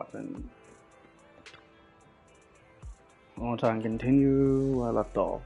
off and I want to try and continue where I left off.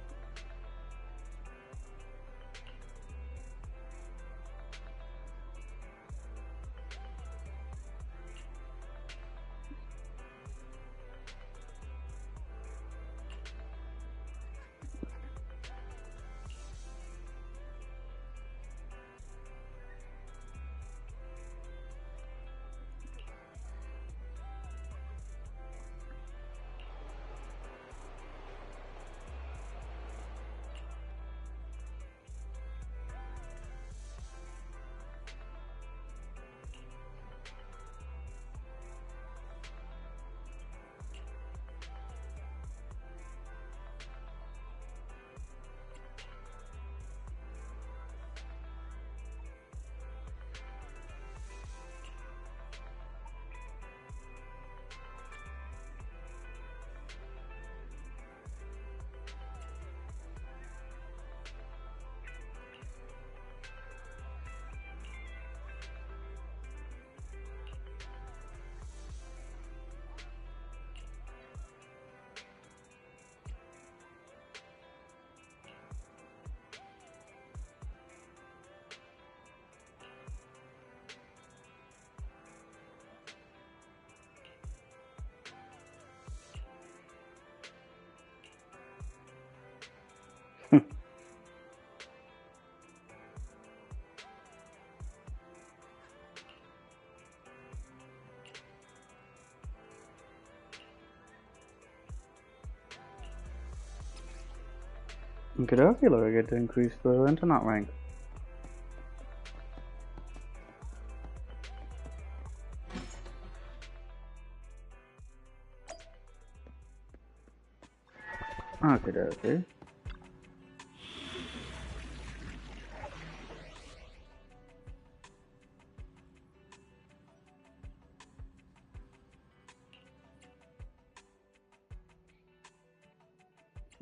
Okay, I feel like I get to increase the internet rank. Okay.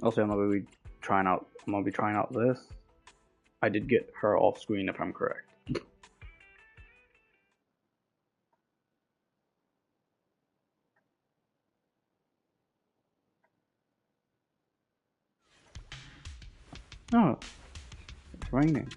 Also, I'm gonna be trying out this. I did get her off screen if I'm correct. Oh, it's raining.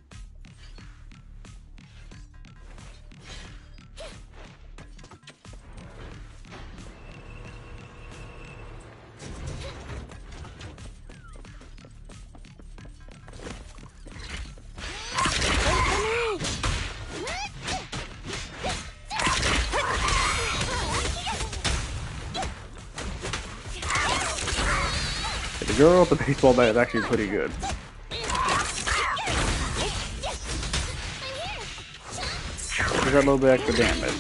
The girl with the baseball bat is actually pretty good. She got a little bit extra damage.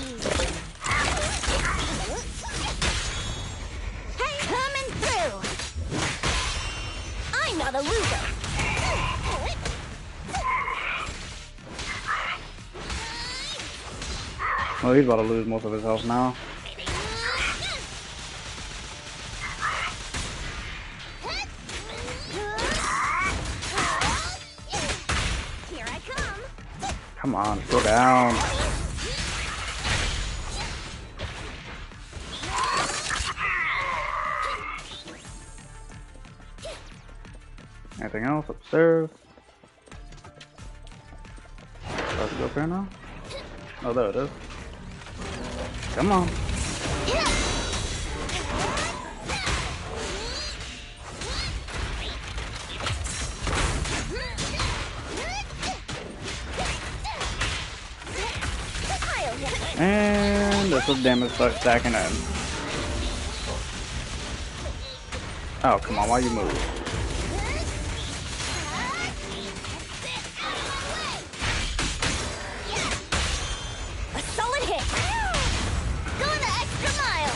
Coming through. I'm not a loser. Well, he's about to lose most of his health now. Here I come. Come on, go down. Anything else upstairs? Let's go up here now. Oh, there it is. Come on. And that's what damage starts stacking in. Oh, come on, why you move? A solid hit. Going the extra mile.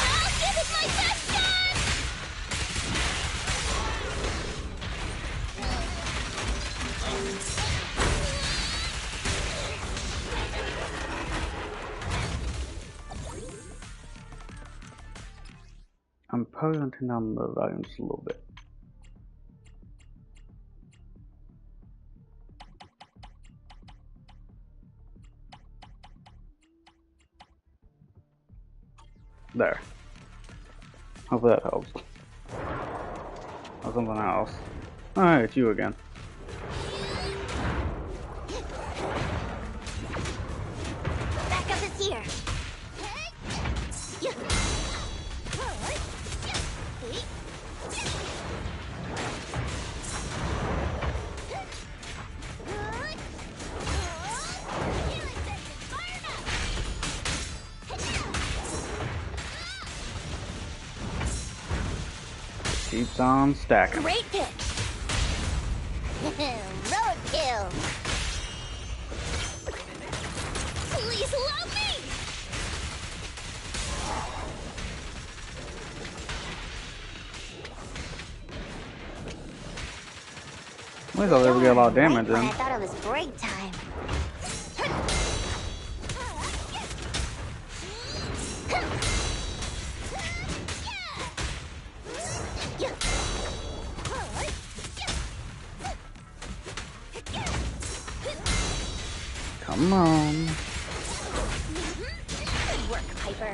I'll give it my best shot. I'm probably going to turn down the volume just a little bit. There. Hopefully that helps. Or something else. Alright, it's you again. Backup is here. Keeps on stacking. Great pick. Roadkill. Please love me. At least I'll ever get a lot of damage Right when in. I thought it was break time. Come on. Good work, Piper.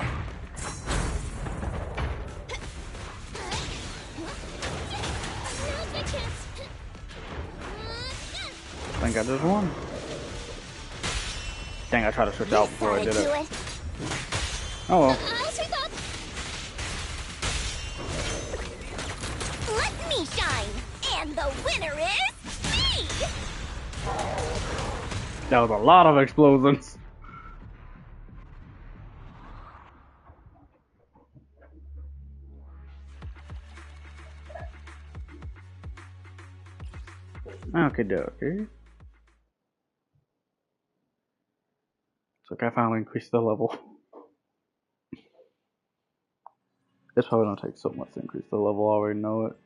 I think I just won. Dang, I tried to switch out before I did it. Oh well. I'll sweep up. Let me shine, and the winner is me. That was a lot of explosions. Okay, dokie. So I finally increased the level. It's probably gonna take so much to increase the level, I already know it.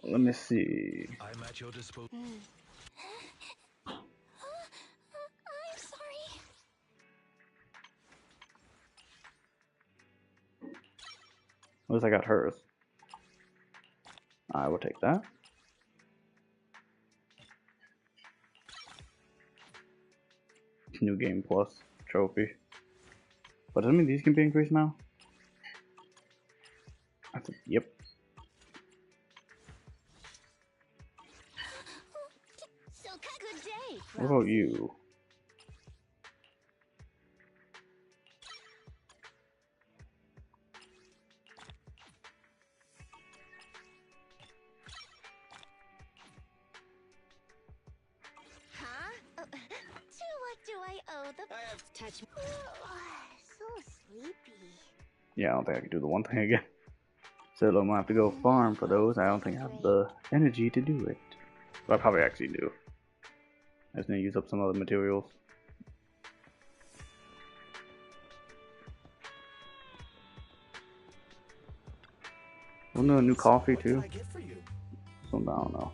Let me see. I'm at your disposal. I'm sorry. At least I got hers. I will take that. New game plus trophy. But does that mean these can be increased now? I think, yep. So good day. What about you? Huh? To what do I owe the touch? So sleepy. Yeah, I don't think I can do the one thing again. So I'm gonna have to go farm for those. I don't think I have the energy to do it. But I probably actually do. I just need to use up some other materials. We'll do a new coffee What can too. I get for you? Something I don't know.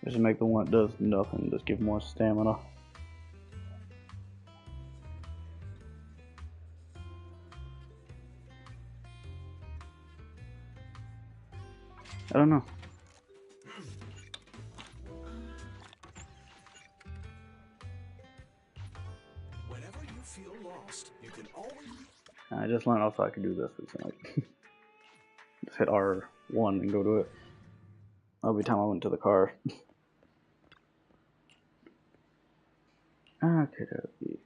Just make the one that does nothing, just give more stamina. I don't know. Whenever you feel lost, you can always. I just learned also I could do this recently. Just hit R1 and go to it. Every time I went to the car. Okay, okay.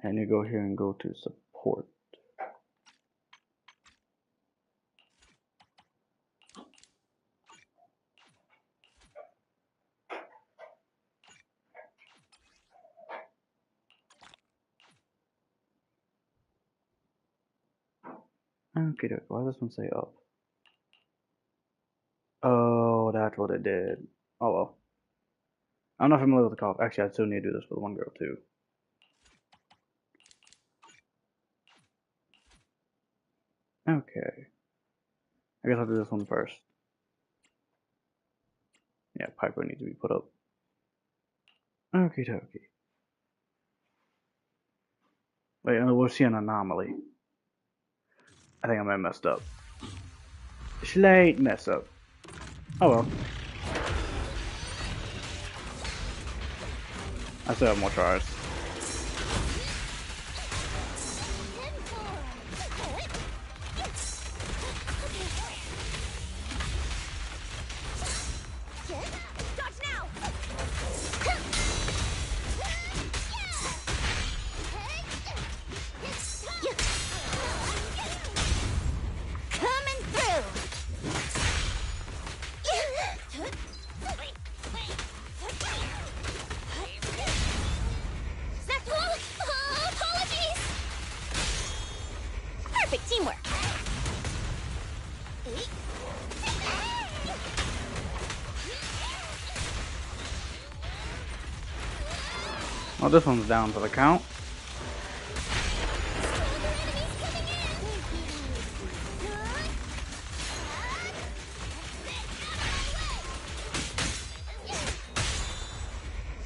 And you go here and go to support. Okay, okay. Why does this one say up? Oh, that's what it did. Oh well. I'm not familiar with the cop. Actually, I still need to do this for the one girl too. Okay. I guess I'll do this one first. Yeah, Piper needs to be put up. Okay, okay. Wait, was she an anomaly? I think I might have messed up. Slight mess up. Oh well. I still have more tries. Teamwork. Well, this one's down for the count.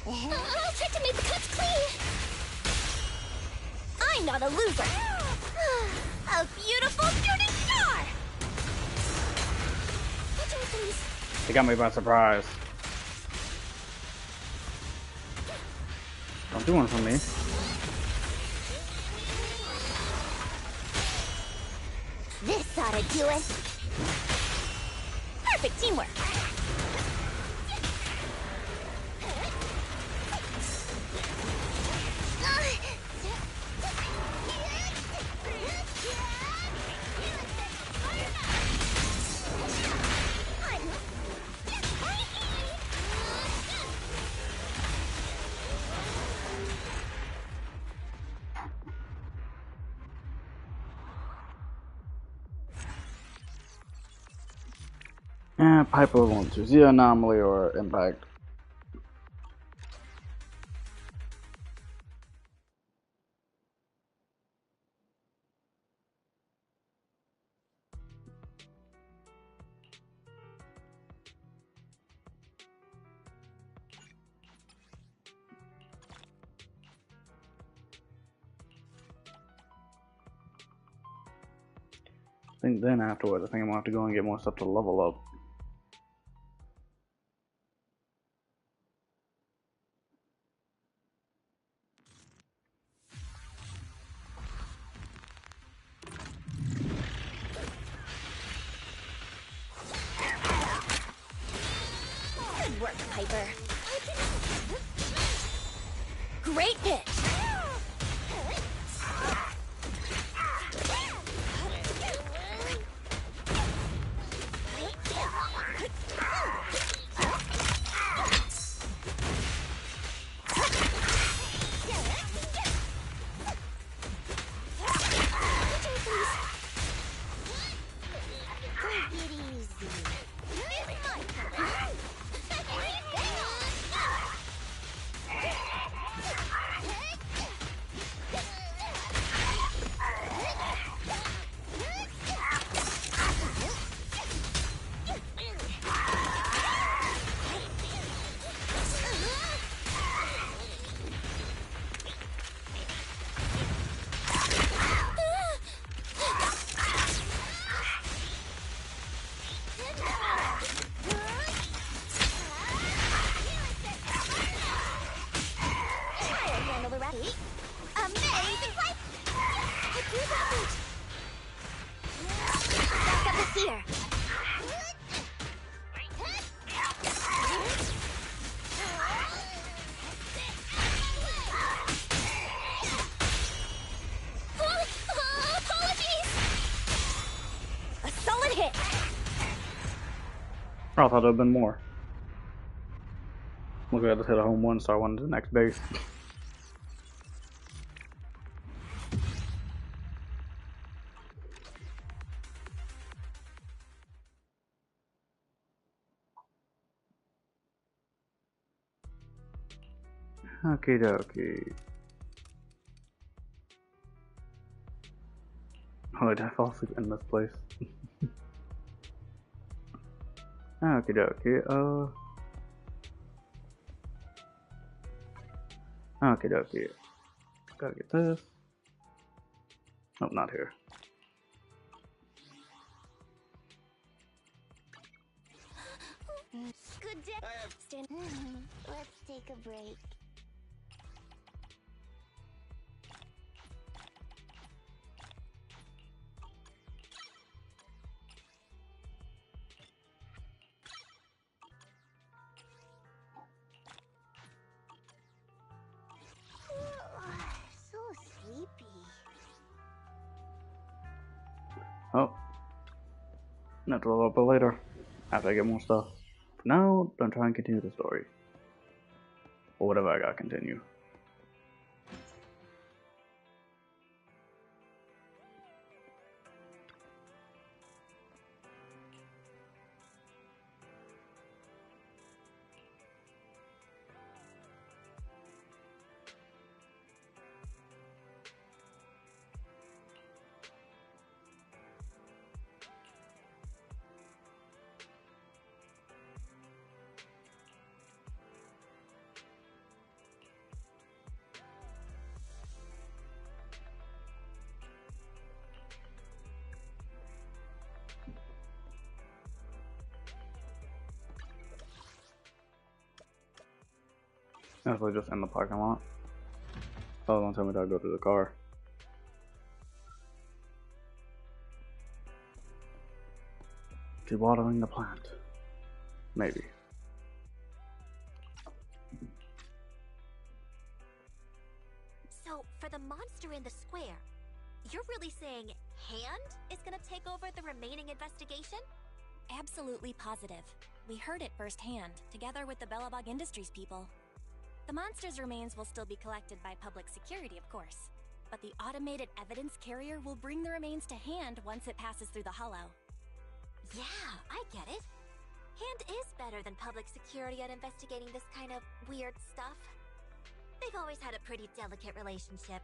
I'll try to make the cuts clean. I'm not a loser. A beautiful shooting star. They got me by surprise. Don't do one for me. This ought to do it. Perfect teamwork. Piper won't choose the anomaly or impact. I think then afterwards, I think I'm gonna have to go and get more stuff to level up. Good work, Piper. Great pitch. Amazing fight! Back up the seer. Apologies! A solid hit. I thought there'd been more. Look, I just hit a home run, so I went to the next base. Okay, dokie. Oh, did I fall asleep in this place? Okay, dokie. Okay, dokie. Gotta get this. Nope, not here. Good day. Let's take a break. So sleepy. Oh, have to level up later after I get more stuff. For now, don't try and continue the story. Or whatever I gotta continue. Actually, just in the parking lot. Oh, don't tell me that I go to the car. Dewatering the plant. Maybe. So, for the monster in the square, you're really saying Hand is gonna take over the remaining investigation? Absolutely positive. We heard it firsthand, together with the Bellabog Industries people. The monster's remains will still be collected by public security, of course. But the automated evidence carrier will bring the remains to Hand once it passes through the hollow. Yeah, I get it. Hand is better than public security at investigating this kind of weird stuff. They've always had a pretty delicate relationship.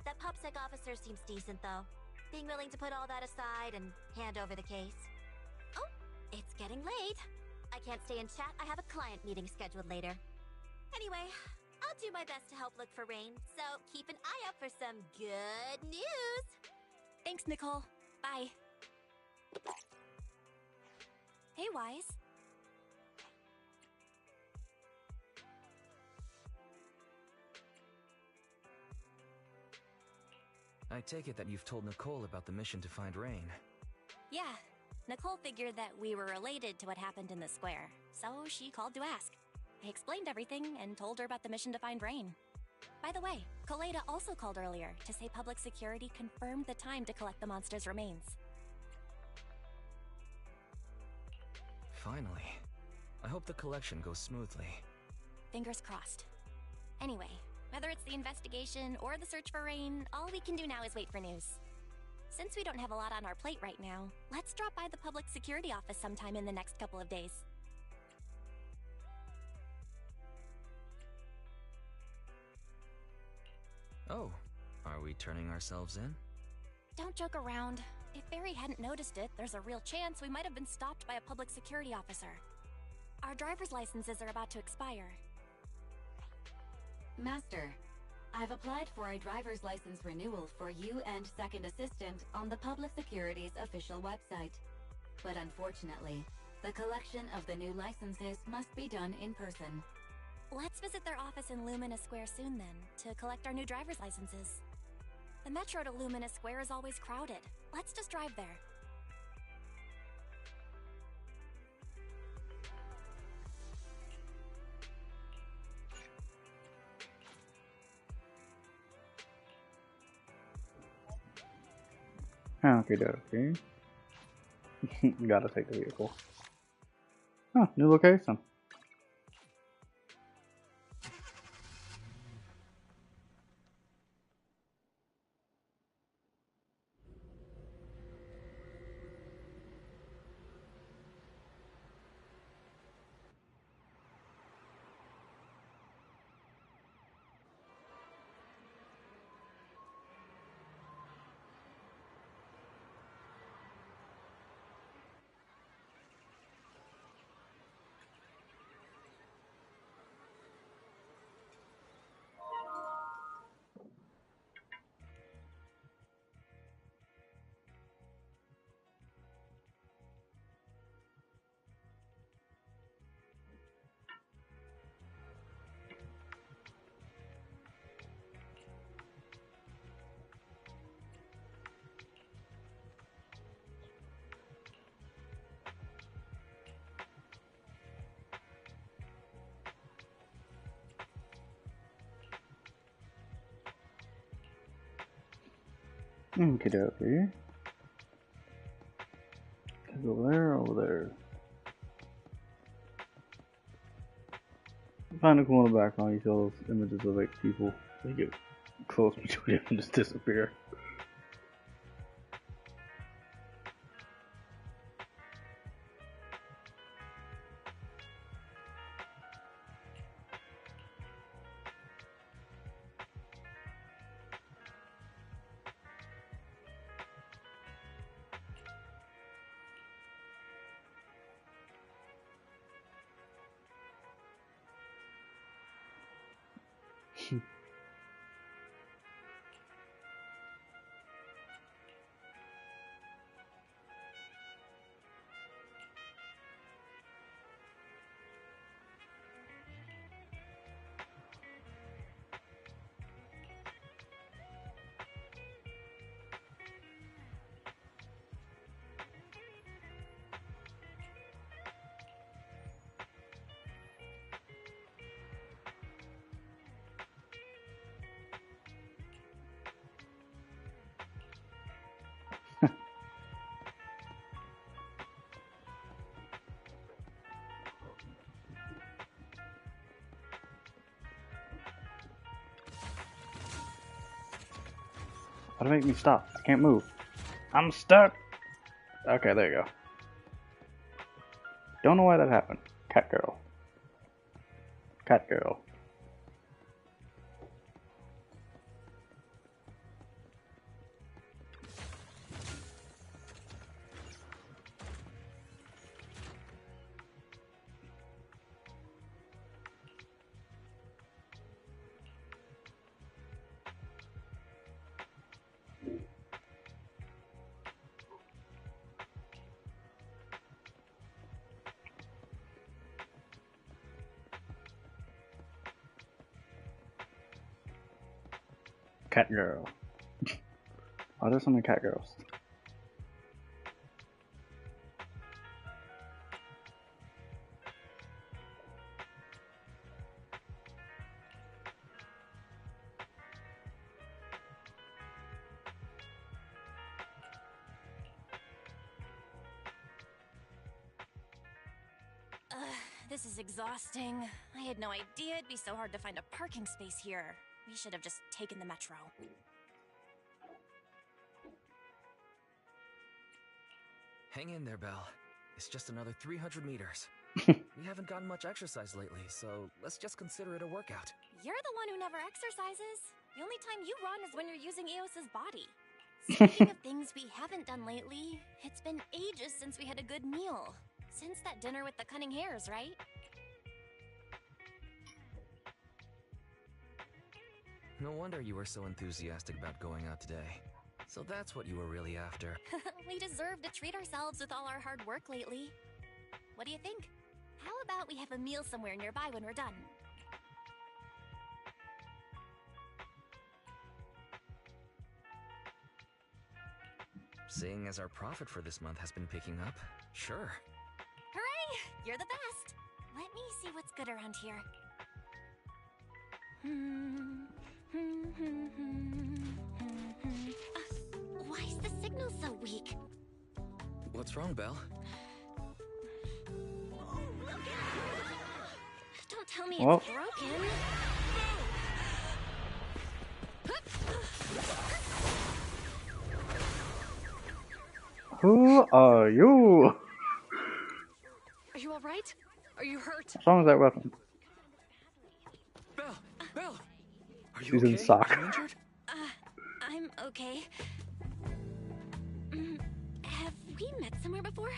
That PopSec officer seems decent, though, being willing to put all that aside and hand over the case. Oh, it's getting late. I can't stay and chat. I have a client meeting scheduled later. Anyway, I'll do my best to help look for Rain, so keep an eye out for some good news. Thanks, Nicole. Bye. Hey, Wise. I take it that you've told Nicole about the mission to find Rain. Yeah, Nicole figured that we were related to what happened in the square, so she called to ask. I explained everything and told her about the mission to find Rain. By the way, Koleda also called earlier to say public security confirmed the time to collect the monster's remains. Finally. I hope the collection goes smoothly. Fingers crossed. Anyway, whether it's the investigation or the search for Rain, all we can do now is wait for news. Since we don't have a lot on our plate right now, let's drop by the public security office sometime in the next couple of days. Oh, are we turning ourselves in? Don't joke around. If Barry hadn't noticed it, there's a real chance we might have been stopped by a public security officer. Our driver's licenses are about to expire. Master, I've applied for a driver's license renewal for you and Second Assistant on the Public Security's official website. But unfortunately, the collection of the new licenses must be done in person. Let's visit their office in Lumina Square soon then, to collect our new driver's licenses. The metro to Lumina Square is always crowded. Let's just drive there. Okay, okay. Gotta take the vehicle. Oh, new location. Okay, dokie. Over there, over there. Find a cool in the background, you see all those images of like people. They get close between them and just disappear. Why make me stop? I can't move. I'm stuck. Okay, there you go. Don't know why that happened. Cat girl. Cat girl. Cat girl. Oh, there's so many cat girls. This is exhausting. I had no idea it'd be so hard to find a parking space here. We should have just taken the metro. Hang in there, Belle. It's just another 300 meters. We haven't gotten much exercise lately, so let's just consider it a workout. You're the one who never exercises. The only time you run is when you're using Eos's body. Speaking of things we haven't done lately, it's been ages since we had a good meal. Since that dinner with the cunning hares, right? No wonder you were so enthusiastic about going out today. So that's what you were really after. We deserve to treat ourselves with all our hard work lately. What do you think? How about we have a meal somewhere nearby when we're done? Seeing as our profit for this month has been picking up, sure. Hooray! You're the best! Let me see what's good around here. Why is the signal so weak? What's wrong, Belle? Don't tell me Well. it's broken. Who are you? Are you alright? Are you hurt? What's wrong with that weapon? Belle! Belle! Are you She's okay? in shock. Are you injured? I'm okay. Have we met somewhere before?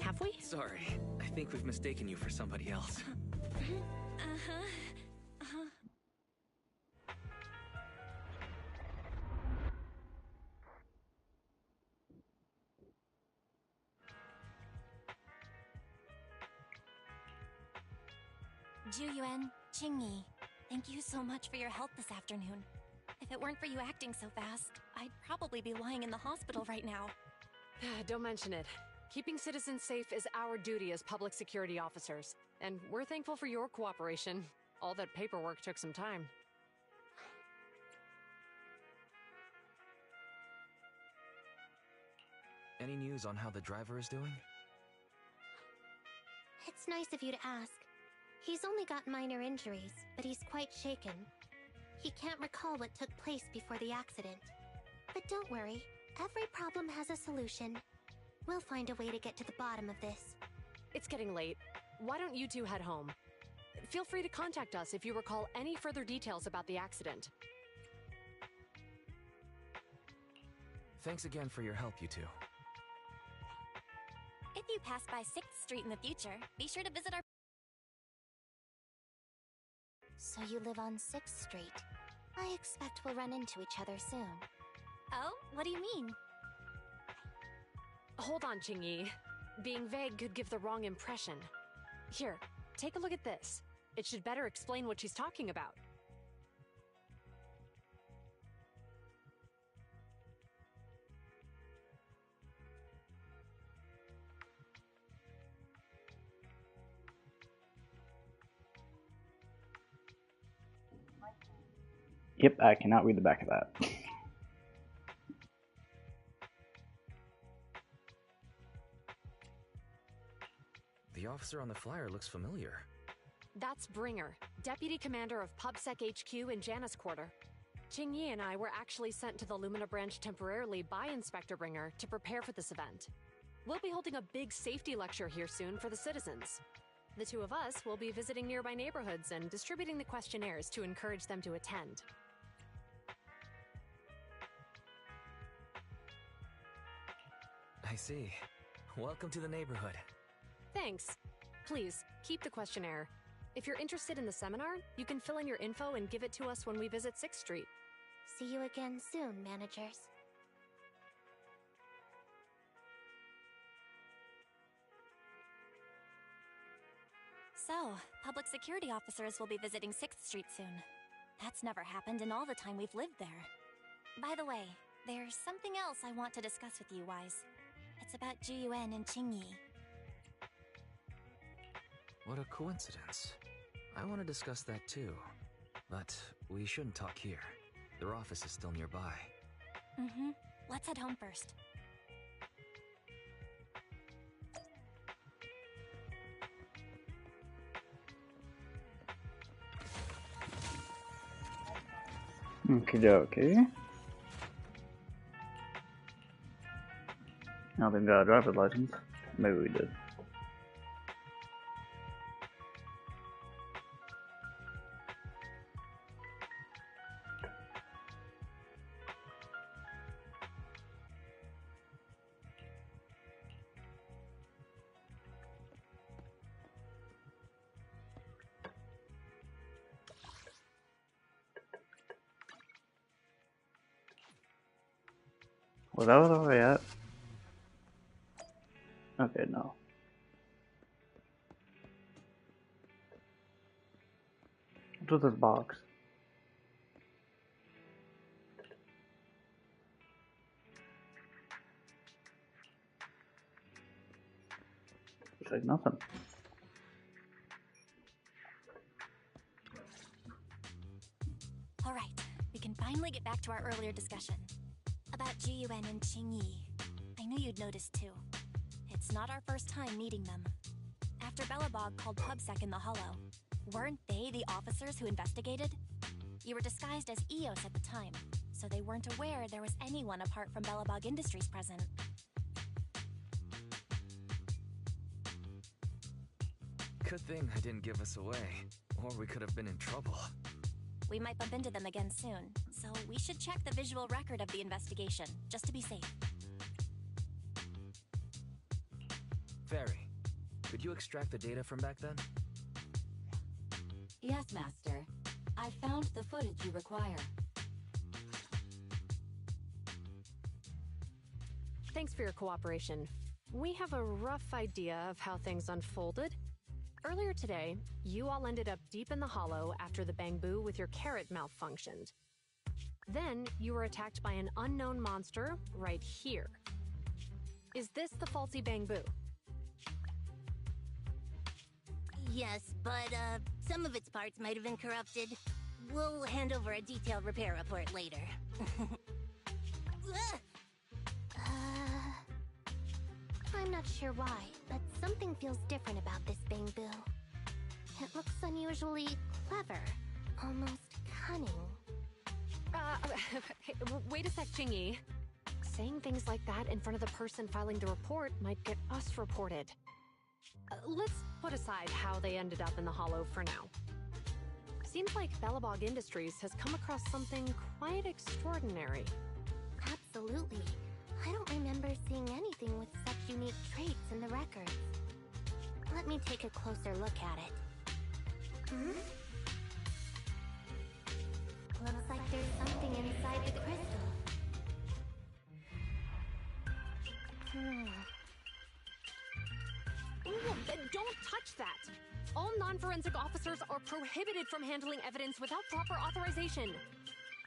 Have we? Sorry. I think we've mistaken you for somebody else. Ju Yuan, Qingyi, thank you so much for your help this afternoon. If it weren't for you acting so fast, I'd probably be lying in the hospital right now. Don't mention it. Keeping citizens safe is our duty as public security officers, and we're thankful for your cooperation. All that paperwork took some time. Any news on how the driver is doing? It's nice of you to ask. He's only got minor injuries, but he's quite shaken. He can't recall what took place before the accident. But don't worry, every problem has a solution. We'll find a way to get to the bottom of this. It's getting late. Why don't you two head home? Feel free to contact us if you recall any further details about the accident. Thanks again for your help, you two. If you pass by 6th Street in the future, be sure to visit our... So you live on 6th Street. I expect we'll run into each other soon. Oh, what do you mean? Hold on, Qingyi. Being vague could give the wrong impression. Here, take a look at this. It should better explain what she's talking about. Yep, I cannot read the back of that. The officer on the flyer looks familiar. That's Bringer, Deputy Commander of PubSec HQ in Janus Quarter. Qingyi and I were actually sent to the Lumina branch temporarily by Inspector Bringer to prepare for this event. We'll be holding a big safety lecture here soon for the citizens. The two of us will be visiting nearby neighborhoods and distributing the questionnaires to encourage them to attend. I see. Welcome to the neighborhood. Thanks. Please, keep the questionnaire. If you're interested in the seminar, you can fill in your info and give it to us when we visit 6th Street. See you again soon, managers. So, public security officers will be visiting 6th Street soon. That's never happened in all the time we've lived there. By the way, there's something else I want to discuss with you, Wise. It's about Jiyuan and Qingyi. What a coincidence. I want to discuss that too. But we shouldn't talk here. Their office is still nearby. Mm-hmm. Let's head home first. Okie dokie. I don't think we got a driver's license. Maybe we did. Was that where we at? Okay, no. What's this box? Looks like nothing. All right, we can finally get back to our earlier discussion. About Jiyuan and Qingyi. I knew you'd noticed too. It's not our first time meeting them. After Belobog called PubSec in the Hollow, weren't they the officers who investigated? You were disguised as EOS at the time, so they weren't aware there was anyone apart from Belobog Industries present. Good thing I didn't give us away, or we could have been in trouble. We might bump into them again soon, so we should check the visual record of the investigation, just to be safe. Fairy, could you extract the data from back then? Yes, Master. I found the footage you require. Thanks for your cooperation. We have a rough idea of how things unfolded. Earlier today, you all ended up deep in the hollow after the Bangbu with your carrot malfunctioned. Then, you were attacked by an unknown monster right here. Is this the faulty Bangbu? Yes, but some of its parts might have been corrupted. We'll hand over a detailed repair report later. not sure why, but something feels different about this Bang Bill. It looks unusually clever, almost cunning. Wait a sec, Jingyi. Saying things like that in front of the person filing the report might get us reported. Let's put aside how they ended up in the Hollow for now. Seems like Bellabog Industries has come across something quite extraordinary. Absolutely. I don't remember seeing anything with such unique traits in the records. Let me take a closer look at it. Looks like there's something inside the crystal. Ooh, don't touch that! All non-forensic officers are prohibited from handling evidence without proper authorization.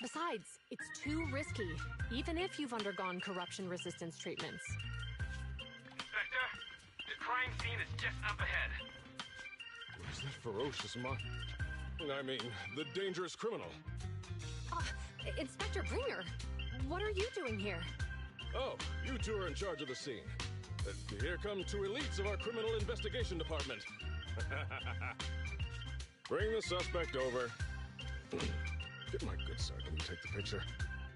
Besides, it's too risky, even if you've undergone corruption resistance treatments. Inspector, the crime scene is just up ahead. Where's that ferocious the dangerous criminal? Inspector Bringer, what are you doing here? Oh, you two are in charge of the scene. Here come two elites of our criminal investigation department. Bring the suspect over. Get my good sergeant to take the picture.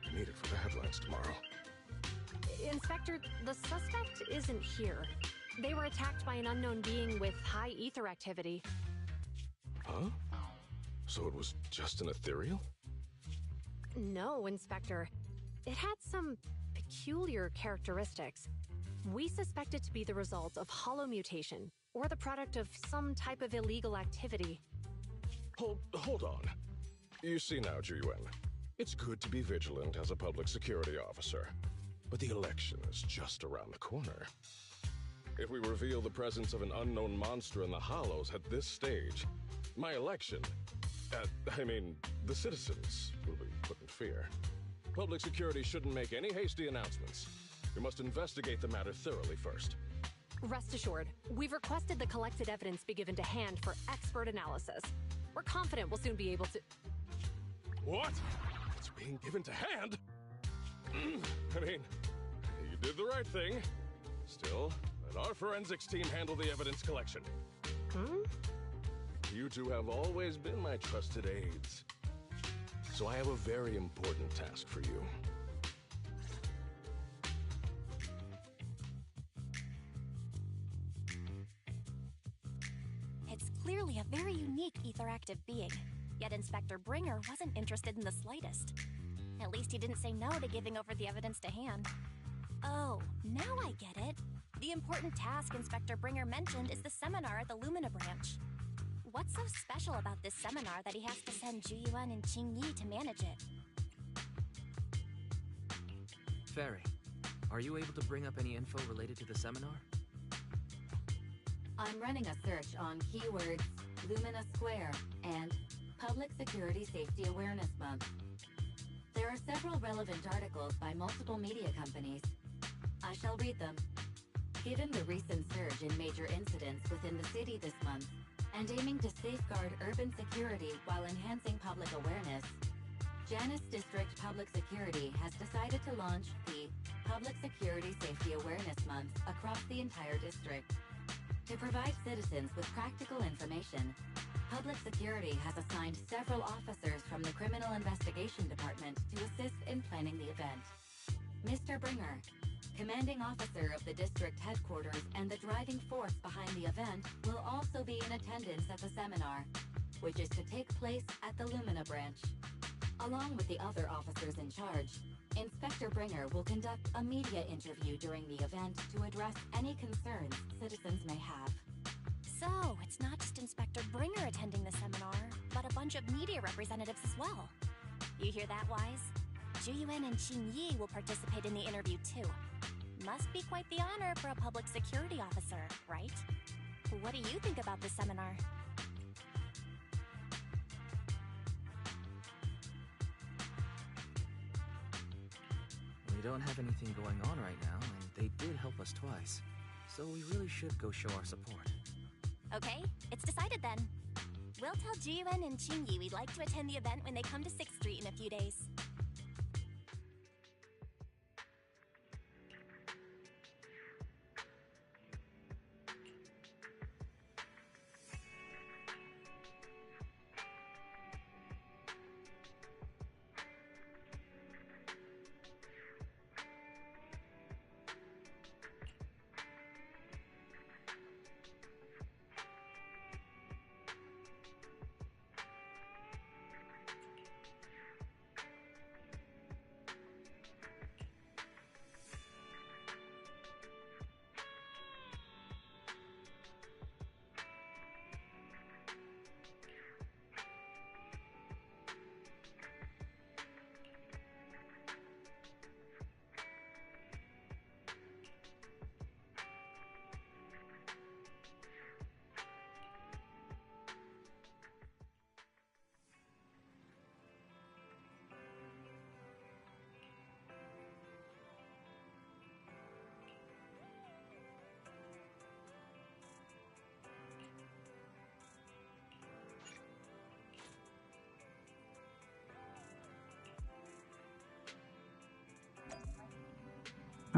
I need it for the headlines tomorrow. Inspector, the suspect isn't here. They were attacked by an unknown being with high ether activity. Huh? So it was just an ethereal? No, Inspector. It had some peculiar characteristics. We suspect it to be the result of hollow mutation, or the product of some type of illegal activity. Hold on. You see now, Jiyuan, it's good to be vigilant as a public security officer, but the election is just around the corner. If we reveal the presence of an unknown monster in the Hollows at this stage, my election, the citizens will be put in fear. Public security shouldn't make any hasty announcements. We must investigate the matter thoroughly first. Rest assured, we've requested the collected evidence be given to hand for expert analysis. We're confident we'll soon be able to... What? It's being given to hand? You did the right thing. Still, let our forensics team handle the evidence collection. You two have always been my trusted aides. So I have a very important task for you. It's clearly a very unique etheractive being, yet Inspector Bringer wasn't interested in the slightest. At least he didn't say no to giving over the evidence to hand. Oh, now I get it. The important task Inspector Bringer mentioned is the seminar at the Lumina branch. What's so special about this seminar that he has to send Jiyuan and Qingyi to manage it? Fairy, are you able to bring up any info related to the seminar? I'm running a search on keywords Lumina Square and Public Security Safety Awareness Month. There are several relevant articles by multiple media companies. I shall read them. Given the recent surge in major incidents within the city this month, and aiming to safeguard urban security while enhancing public awareness, Janus District Public Security has decided to launch the Public Security Safety Awareness Month across the entire district. To provide citizens with practical information, Public Security has assigned several officers from the Criminal Investigation Department to assist in planning the event. Mr. Bringer, commanding officer of the district headquarters and the driving force behind the event, will also be in attendance at the seminar, which is to take place at the Lumina branch. Along with the other officers in charge, Inspector Bringer will conduct a media interview during the event to address any concerns citizens may have. So, it's not just Inspector Bringer attending the seminar, but a bunch of media representatives as well. You hear that, Wise? Jiyuan and Qingyi will participate in the interview too. Must be quite the honor for a public security officer, right? What do you think about this seminar? We don't have anything going on right now, and they did help us twice. So we really should go show our support. Okay, it's decided then. We'll tell Jiyuan and Qingyi we'd like to attend the event when they come to 6th Street in a few days.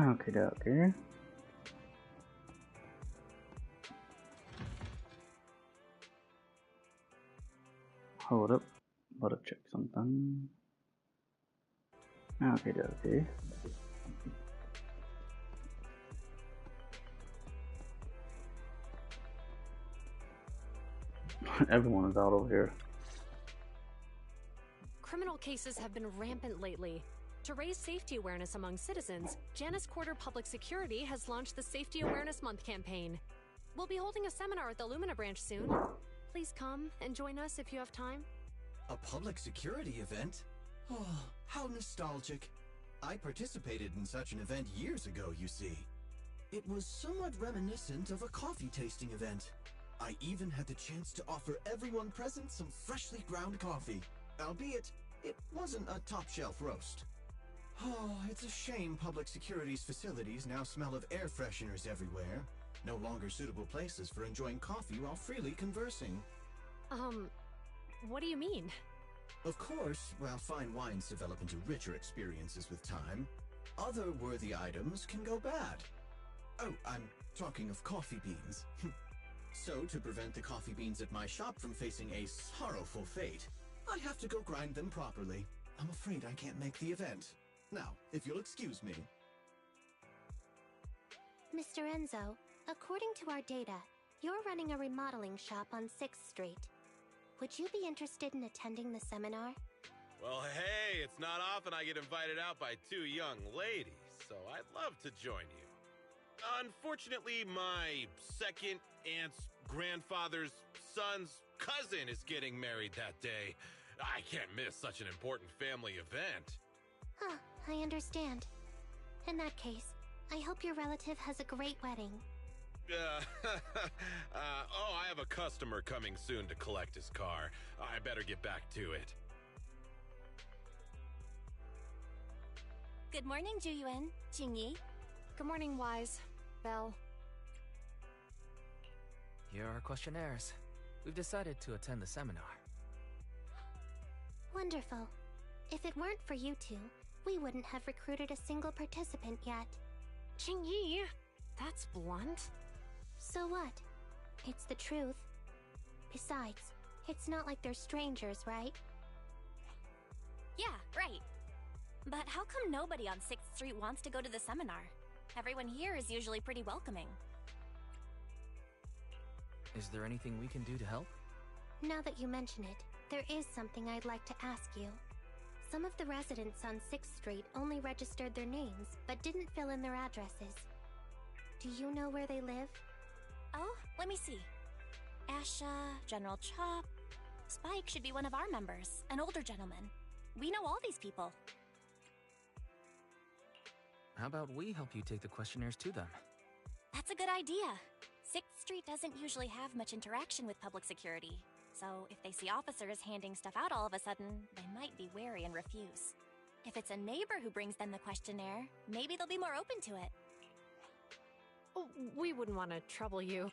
Okay, okay. Hold up. Gotta check something. Okay, okay. Everyone is out over here. Criminal cases have been rampant lately. To raise safety awareness among citizens, Janus Quarter Public Security has launched the Safety Awareness Month campaign. We'll be holding a seminar at the Lumina branch soon. Please come and join us if you have time. A public security event? Oh, how nostalgic. I participated in such an event years ago, you see. It was somewhat reminiscent of a coffee tasting event. I even had the chance to offer everyone present some freshly ground coffee, albeit it wasn't a top-shelf roast. Oh, it's a shame public security's facilities now smell of air fresheners everywhere. No longer suitable places for enjoying coffee while freely conversing. What do you mean? Of course, while fine wines develop into richer experiences with time, other worthy items can go bad. Oh, I'm talking of coffee beans. So, to prevent the coffee beans at my shop from facing a sorrowful fate, I have to go grind them properly. I'm afraid I can't make the event. Now, if you'll excuse me. Mr. Enzo, according to our data, you're running a remodeling shop on 6th Street. Would you be interested in attending the seminar? Well, hey, it's not often I get invited out by two young ladies, so I'd love to join you. Unfortunately, my second aunt's grandfather's son's cousin is getting married that day. I can't miss such an important family event. Huh, I understand. In that case, I hope your relative has a great wedding. I have a customer coming soon to collect his car. I better get back to it. Good morning, Juyuan, Jingyi. Good morning, Wise. Belle. Here are our questionnaires. We've decided to attend the seminar. Wonderful. If it weren't for you two, we wouldn't have recruited a single participant yet. Jingyi, that's blunt. So what? It's the truth. Besides, it's not like they're strangers, right? Yeah, right. But how come nobody on 6th Street wants to go to the seminar? Everyone here is usually pretty welcoming. Is there anything we can do to help? Now that you mention it, there is something I'd like to ask you. Some of the residents on 6th Street only registered their names, but didn't fill in their addresses. Do you know where they live? Oh, let me see. Asha, General Chop. Spike should be one of our members, an older gentleman. We know all these people. How about we help you take the questionnaires to them? That's a good idea. 6th Street doesn't usually have much interaction with public security, so if they see officers handing stuff out all of a sudden, they might be wary and refuse. If it's a neighbor who brings them the questionnaire, maybe they'll be more open to it. Oh, we wouldn't want to trouble you.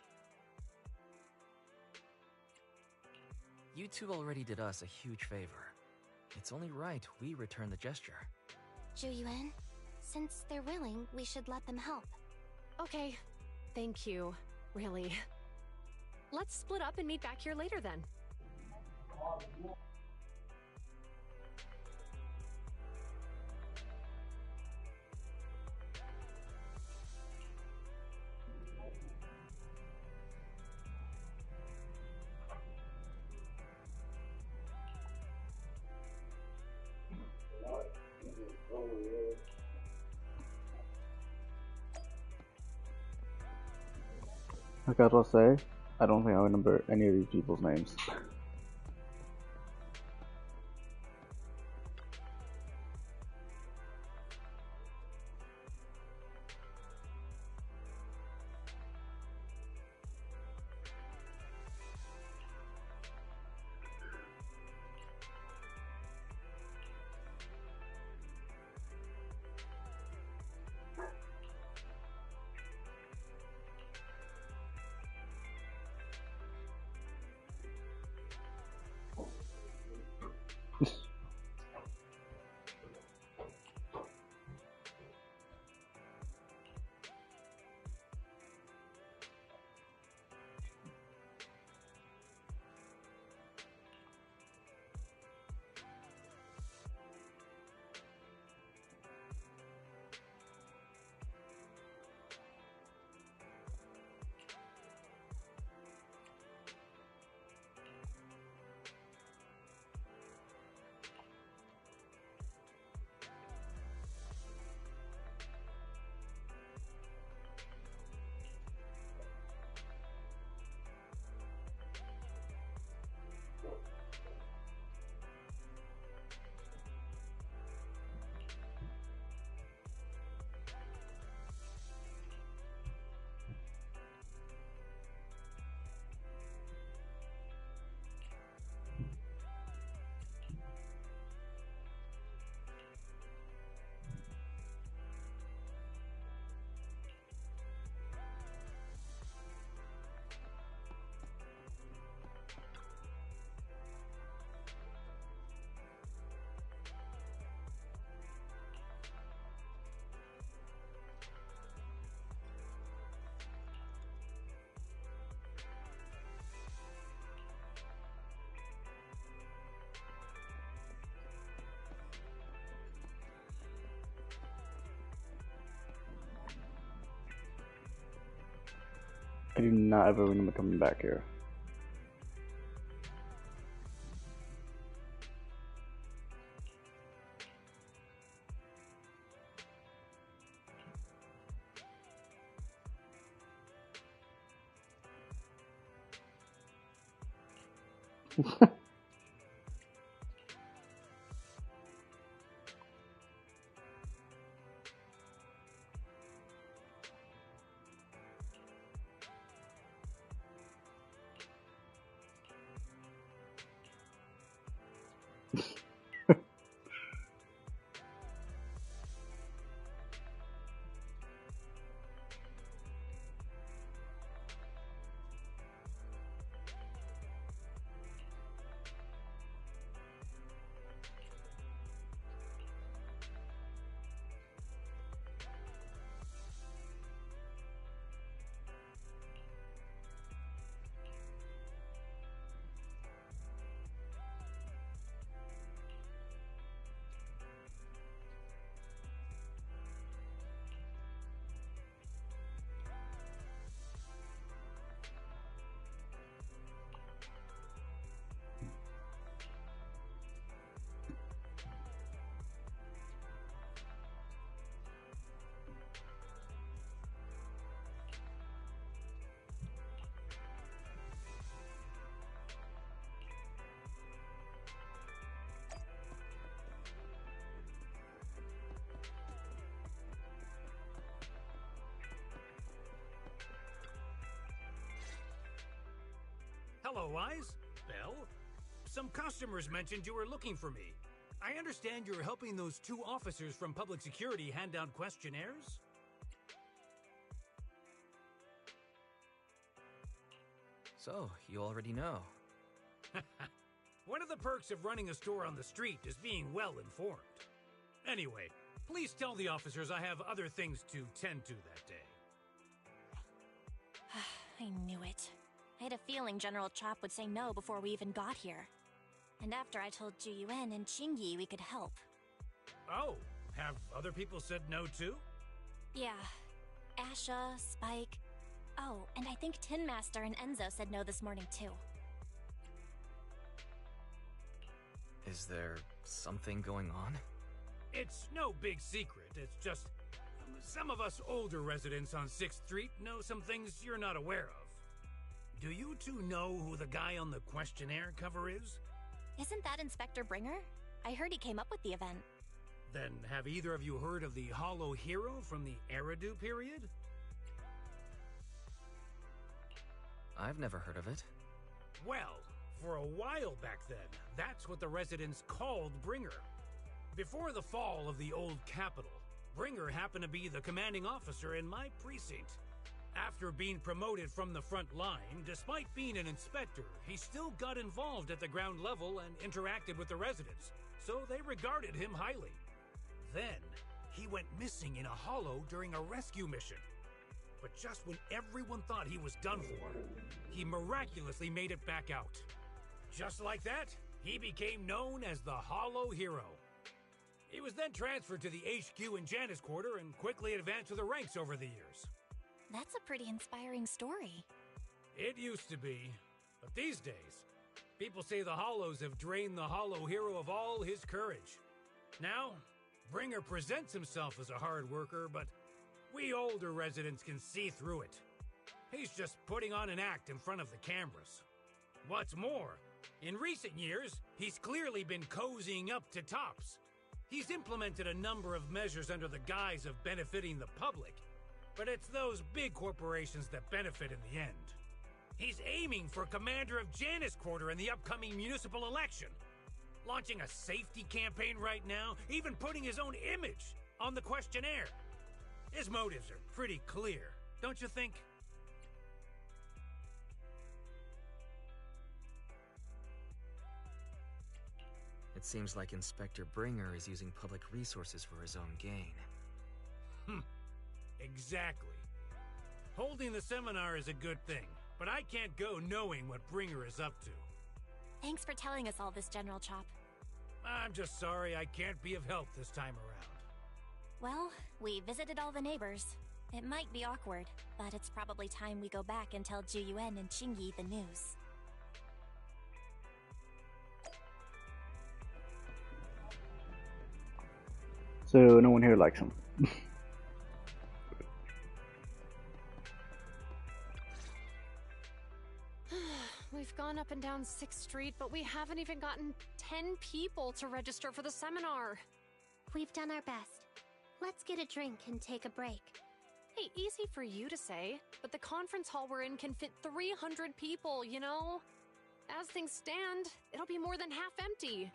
You two already did us a huge favor. It's only right we return the gesture. Juyuan, since they're willing, we should let them help. Okay, thank you. Really. Let's split up and meet back here later then. I gotta say, I don't think I remember any of these people's names. I do not ever remember coming back here. Hello, Wise. Belle? Some customers mentioned you were looking for me. I understand you're helping those two officers from public security hand out questionnaires? So, you already know. One of the perks of running a store on the street is being well informed. Anyway, please tell the officers I have other things to tend to that day. I knew it. I had a feeling General Chop would say no before we even got here. And after I told Zhu Yuan and Qingyi we could help. Oh, have other people said no too? Yeah. Asha, Spike. Oh, and I think Tin Master and Enzo said no this morning too. Is there something going on? It's no big secret. It's just some of us older residents on 6th Street know some things you're not aware of. Do you two know who the guy on the questionnaire cover is? Isn't that Inspector Bringer? I heard he came up with the event. Then have either of you heard of the Hollow Hero from the Eridu period? I've never heard of it. Well, for a while back then, that's what the residents called Bringer. Before the fall of the old capital, Bringer happened to be the commanding officer in my precinct. After being promoted from the front line, despite being an inspector, he still got involved at the ground level and interacted with the residents, so they regarded him highly. Then, he went missing in a hollow during a rescue mission. But just when everyone thought he was done for, he miraculously made it back out. Just like that, he became known as the Hollow Hero. He was then transferred to the HQ in Janus Quarter and quickly advanced to the ranks over the years. That's a pretty inspiring story. It used to be, but these days, people say the Hollows have drained the Hollow Hero of all his courage. Now, Bringer presents himself as a hard worker, but we older residents can see through it. He's just putting on an act in front of the cameras. What's more, in recent years, he's clearly been cozying up to Tops. He's implemented a number of measures under the guise of benefiting the public, but it's those big corporations that benefit in the end. He's aiming for commander of Janus Quarter in the upcoming municipal election, launching a safety campaign right now, even putting his own image on the questionnaire. His motives are pretty clear, don't you think? It seems like Inspector Bringer is using public resources for his own gain. Exactly. Holding the seminar is a good thing, but I can't go knowing what Bringer is up to. Thanks for telling us all this, General Chop. I'm just sorry I can't be of help this time around. Well, we visited all the neighbors. It might be awkward, but it's probably time we go back and tell Juyuan and Qingyi the news. So no one here likes him. We've gone up and down 6th Street, but we haven't even gotten 10 people to register for the seminar. We've done our best. Let's get a drink and take a break. Hey, easy for you to say, but the conference hall we're in can fit 300 people, you know? As things stand, it'll be more than half empty.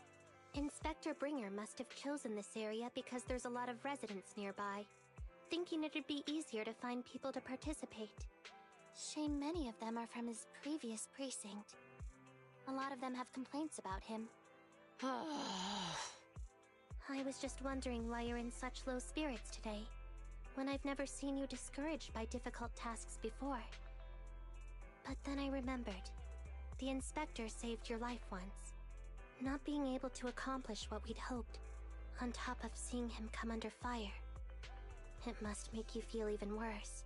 Inspector Bringer must have chosen this area because there's a lot of residents nearby, thinking it'd be easier to find people to participate. Shame many of them are from his previous precinct. A lot of them have complaints about him. I was just wondering why you're in such low spirits today, when I've never seen you discouraged by difficult tasks before. But then I remembered. The inspector saved your life once. Not being able to accomplish what we'd hoped, on top of seeing him come under fire. It must make you feel even worse.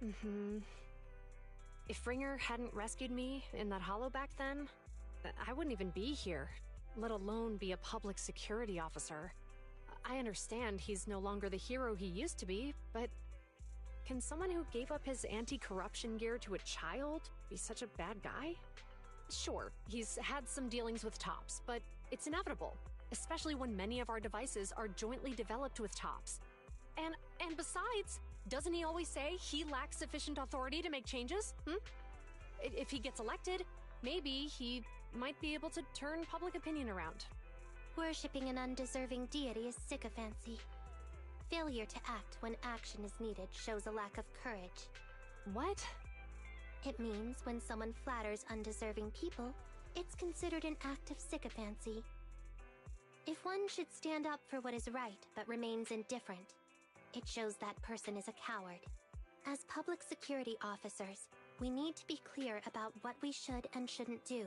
Mm-hmm. If Ringer hadn't rescued me in that hollow back then, I wouldn't even be here, let alone be a public security officer. I understand he's no longer the hero he used to be, but can someone who gave up his anti-corruption gear to a child be such a bad guy? Sure, he's had some dealings with Tops, but it's inevitable, especially when many of our devices are jointly developed with Tops. And besides, doesn't he always say he lacks sufficient authority to make changes? If he gets elected, maybe he might be able to turn public opinion around. Worshipping an undeserving deity is sycophancy. Failure to act when action is needed shows a lack of courage. What? It means when someone flatters undeserving people, it's considered an act of sycophancy. If one should stand up for what is right but remains indifferent, it shows that person is a coward. As public security officers, we need to be clear about what we should and shouldn't do.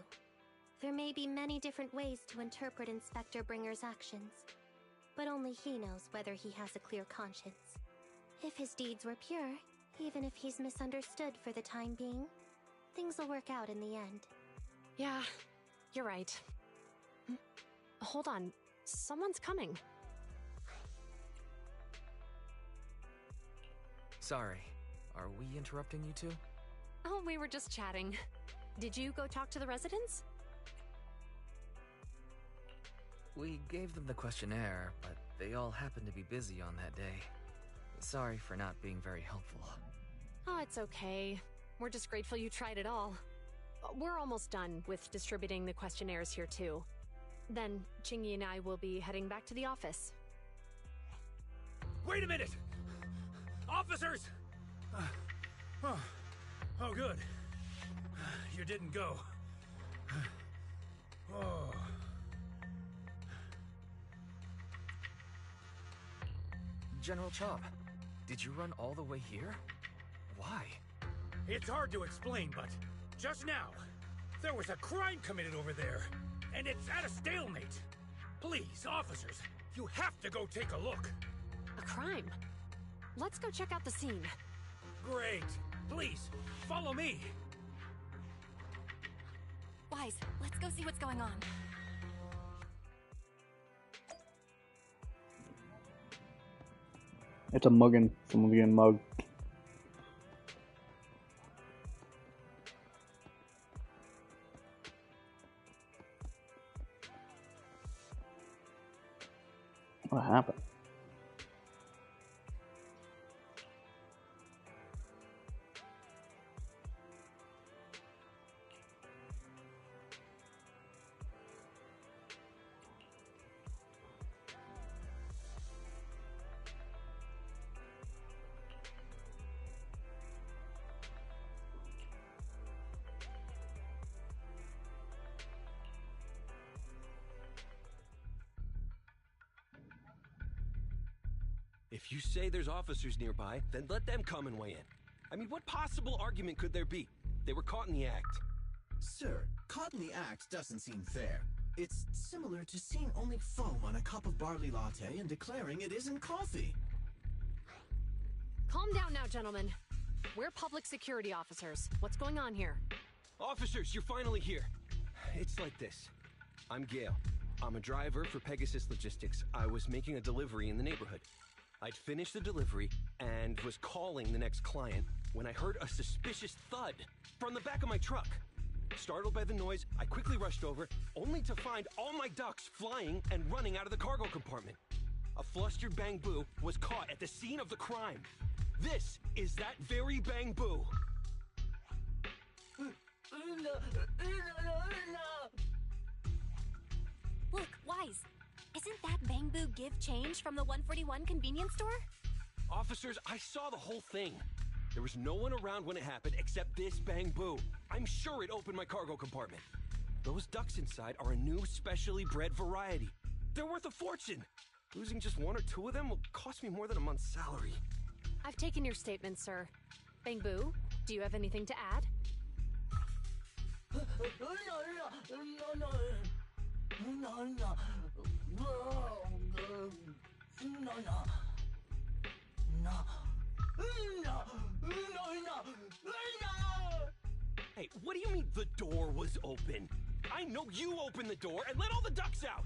There may be many different ways to interpret Inspector Bringer's actions, but only he knows whether he has a clear conscience. If his deeds were pure, even if he's misunderstood for the time being, things will work out in the end. Yeah, you're right. Hold on, someone's coming. Sorry, are we interrupting you two? Oh, we were just chatting. Did you go talk to the residents? We gave them the questionnaire, but they all happened to be busy on that day. Sorry for not being very helpful. Oh, it's okay. We're just grateful you tried it all. We're almost done with distributing the questionnaires here too. Then, Qingyi and I will be heading back to the office. Wait a minute! Officers! Oh, good. You didn't go. Oh. General Chop, did you run all the way here? Why? It's hard to explain, but just now, there was a crime committed over there, and it's at a stalemate. Please, officers, you have to go take a look. A crime? Let's go check out the scene. Great. Please, follow me. Wise, let's go see what's going on. It's a mugging. Someone's getting mugged. What happened? If you say there's officers nearby, then let them come and weigh in. I mean, what possible argument could there be? They were caught in the act. Sir, caught in the act doesn't seem fair. It's similar to seeing only foam on a cup of barley latte and declaring it isn't coffee. Calm down now, gentlemen. We're public security officers. What's going on here? Officers, you're finally here. It's like this. I'm Gale. I'm a driver for Pegasus Logistics. I was making a delivery in the neighborhood. I'd finished the delivery and was calling the next client when I heard a suspicious thud from the back of my truck. Startled by the noise, I quickly rushed over, only to find all my ducks flying and running out of the cargo compartment. A flustered Bang Boo was caught at the scene of the crime. This is that very Bang Boo. Look, Wise. Isn't that Bang Boo Give Change from the 141 convenience store? Officers, I saw the whole thing. There was no one around when it happened except this Bang Boo. I'm sure it opened my cargo compartment. Those ducks inside are a new specially bred variety. They're worth a fortune. Losing just one or two of them will cost me more than a month's salary. I've taken your statement, sir. Bang Boo, do you have anything to add? Hey, what do you mean the door was open? I know you opened the door and let all the ducks out!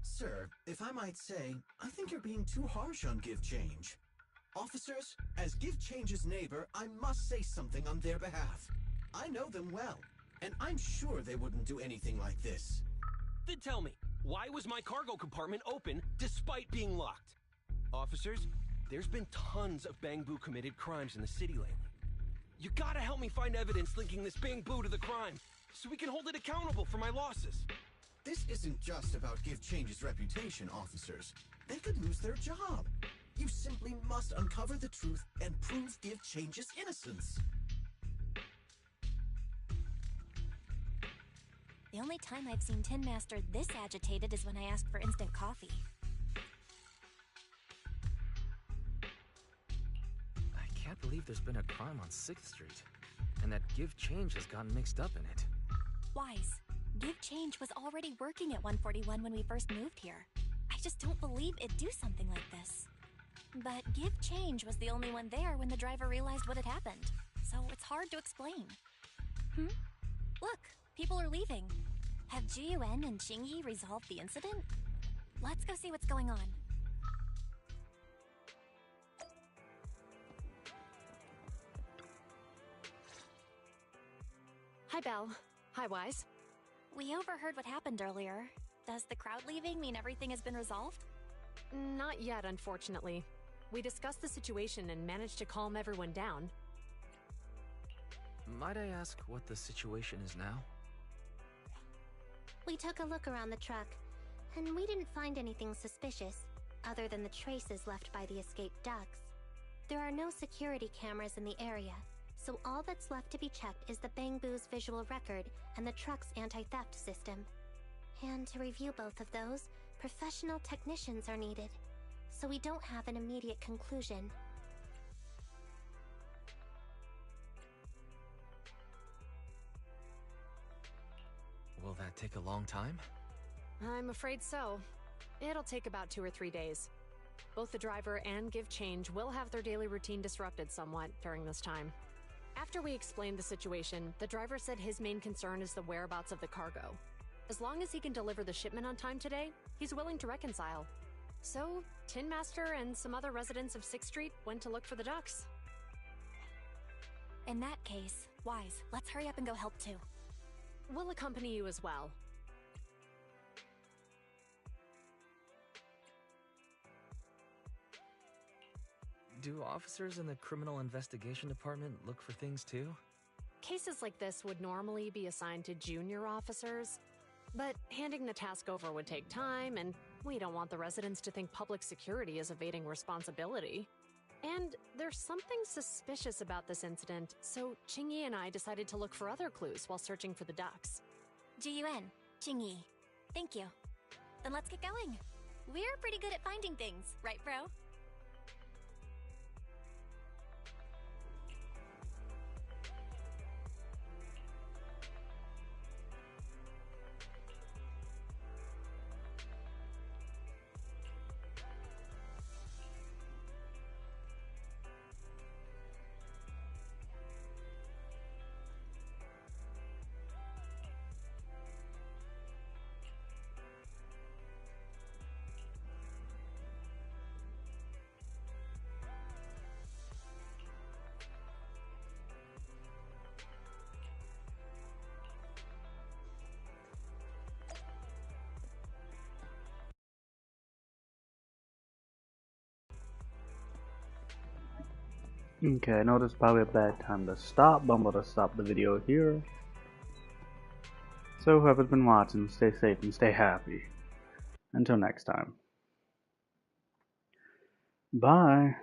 Sir, if I might say, I think you're being too harsh on Give Change. Officers, as Give Change's neighbor, I must say something on their behalf. I know them well, and I'm sure they wouldn't do anything like this. Then tell me, why was my cargo compartment open despite being locked? Officers, there's been tons of Bang Boo committed crimes in the city lately. You gotta help me find evidence linking this Bang Boo to the crime, so we can hold it accountable for my losses. This isn't just about Give Change's reputation, officers. They could lose their job. You simply must uncover the truth and prove Give Change's innocence. The only time I've seen Tin Master this agitated is when I asked for instant coffee. I can't believe there's been a crime on 6th Street, and that Give Change has gotten mixed up in it. Wise. Give Change was already working at 141 when we first moved here. I just don't believe it'd do something like this. But Give Change was the only one there when the driver realized what had happened, so it's hard to explain. Look, people are leaving. Have Jiyuan and Qingyi resolved the incident? Let's go see what's going on. Hi, Belle. Hi, Wise. We overheard what happened earlier. Does the crowd leaving mean everything has been resolved? Not yet, unfortunately. We discussed the situation and managed to calm everyone down. Might I ask what the situation is now? We took a look around the truck, and we didn't find anything suspicious, other than the traces left by the escaped ducks. There are no security cameras in the area, so all that's left to be checked is the Bang Boo's visual record and the truck's anti-theft system. And to review both of those, professional technicians are needed, so we don't have an immediate conclusion. Will that take a long time? I'm afraid so. It'll take about 2 or 3 days. Both the driver and Give Change will have their daily routine disrupted somewhat during this time. After we explained the situation, the driver said his main concern is the whereabouts of the cargo. As long as he can deliver the shipment on time today, he's willing to reconcile. So, Tin Master and some other residents of 6th Street went to look for the ducks. In that case, Wise, let's hurry up and go help too. We'll accompany you as well. Do officers in the Criminal Investigation Department look for things too? Cases like this would normally be assigned to junior officers, but handing the task over would take time, and we don't want the residents to think public security is evading responsibility. And there's something suspicious about this incident, so Qingyi and I decided to look for other clues while searching for the ducks. Jiyuan, Qingyi, thank you. Then let's get going. We're pretty good at finding things, right, bro? Okay, I know this is probably a bad time to stop, but I'm going to stop the video here. So whoever's been watching, stay safe and stay happy. Until next time. Bye.